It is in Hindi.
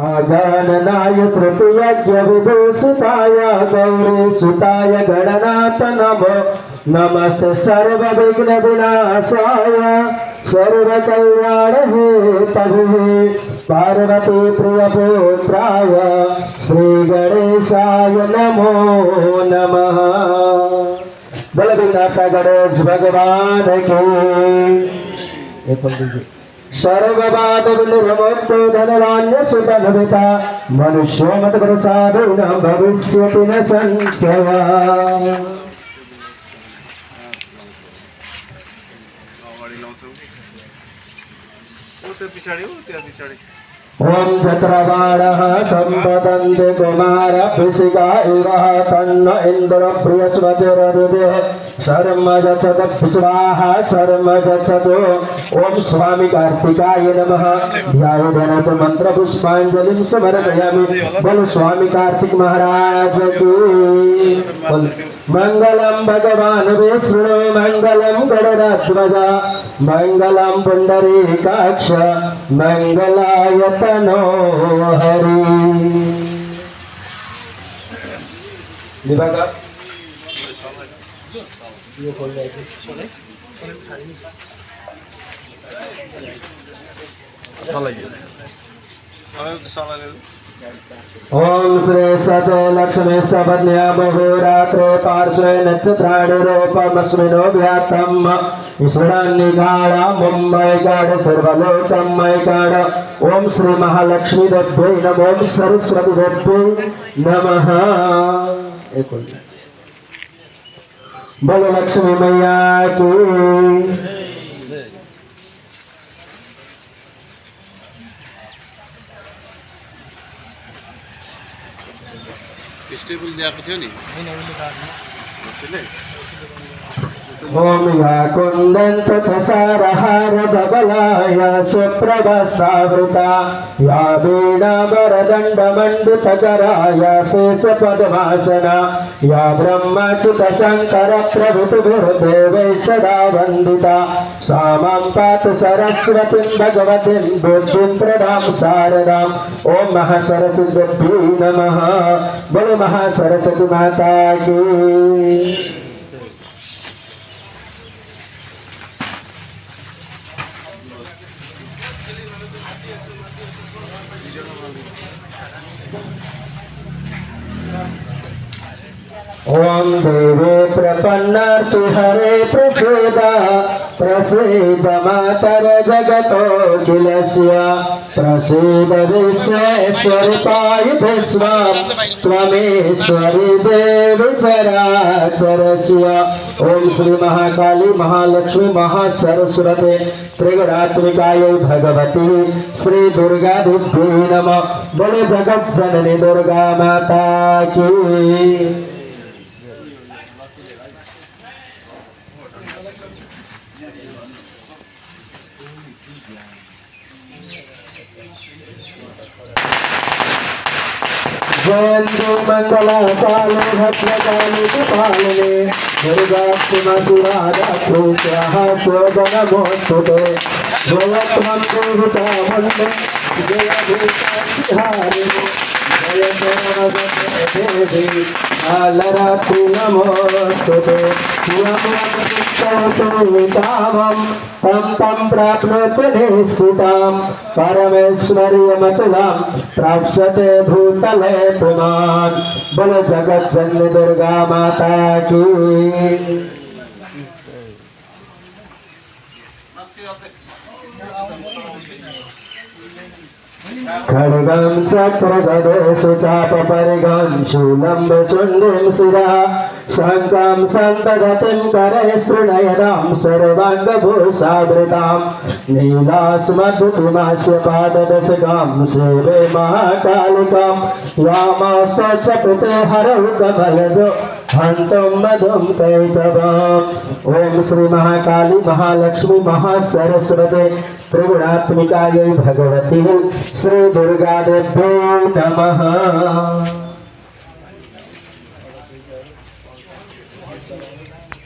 आगणनाय श्रुतियज्ञविदूषिताय गौरीसुताय गणनाथ नमो नमस्ते सर्वविघ्नविनाशाय सर्वकल्याण हेतवे पार्वती प्रियपुत्राय श्रीगणेशाय नमो नमः। बल विघ्नाथ गणेश भगवान की सर्वबाध निर्मुक्तो धनवान्य सुतभविता मनुष्यो मत प्रसादेन भविष्यति न संशयः। ओम चक्रवाणः संपतन्ते कुमार पिशिका इवः तन्न इंद्र बृहस्पतिरदिते शर्म गच्छत स्वाहा शर्म गच्छत। ओम स्वामी कार्तिकाय नमः। ध्यायेन मंत्र पुष्पांजलिं समर्पयामि। बोल स्वामी कार्तिक महाराज की। मंगलम भगवान विष्णु मंगलम गणराध्वज मंगलम पुंडरीकाक्ष मंगलाय तनो हरि। ओम श्री सते लक्ष्मी सबन्या बहुरात्रे पार्श्वे नक्षत्राणि रूपमस्मिनो व्यातम् ईश्वरान्निगाढ मुम्बैगाढ सर्वलोकमैगाढ। ओम श्री महालक्ष्मी देव्यै नमः। ओम सरस्वती देव्यै नमः। बोलो लक्ष्मी मैया की। स्टेबल दिया थियो नि ओम या कुंदंत थसारहार बबलाया सुप्रभसावृता या वीणा वरदंड मंडित कराया शेष पद्मासना या ब्रह्मच्युत शंकर प्रभृतिर्देवेशदा वंदिता सामां पातु सरस्वतीं भगवतीं बुद्धिं प्रदां शारदाम्। ओम महासरस्वती देव्यै नमः। बोलो महासरस्वती माता की। ओम देवे प्रपन्नार्ति हरे प्रसीदा प्रसीद मातर जगतोऽखिलस्य प्रसीद विश्वेश्वरि पाहि स्वाम त्वमेश्वरि देवि चराचरस्य। ओम श्री महाकाली महालक्ष्मी महासरस्वती त्रिगुणात्मिकायै भगवती श्री दुर्गा देव्यै नमः। बोले जगत जननी दुर्गा माता की। जयंती मंगला काले भद्रकाली कृपालिने दुर्गाष्टमसुराधा प्रोत्याः शोभनमोस्तुते जयत्वं देवता वन्दे जय भूताहारिणे जय देवी आलरात्रि नमोस्तुते तं तं प्राप्नोति निश्चितां परमेश्वर्यमचलां प्राप्स्यते भूतले पुमान्। बोलो जगत जननी दुर्गा माता की। खड्गं चक्रगदेषु चापपरिगं शूलं विचुण्डीं शिरा शङ्खं सन्तगतिं करे शृणयदां सर्वाङ्गभूषावृतां नीलास्मद्भुतिमास्य पाददशकां सेवे महाकालिकां वामास्तचकृते हरौ कमलजो हन्तुं मधुं कैतवाम्। ओम श्री महाकाली महालक्ष्मी महासरस्वती त्रिगुणात्मिकायै भगवती श्री दुर्गा देव्यै नमः।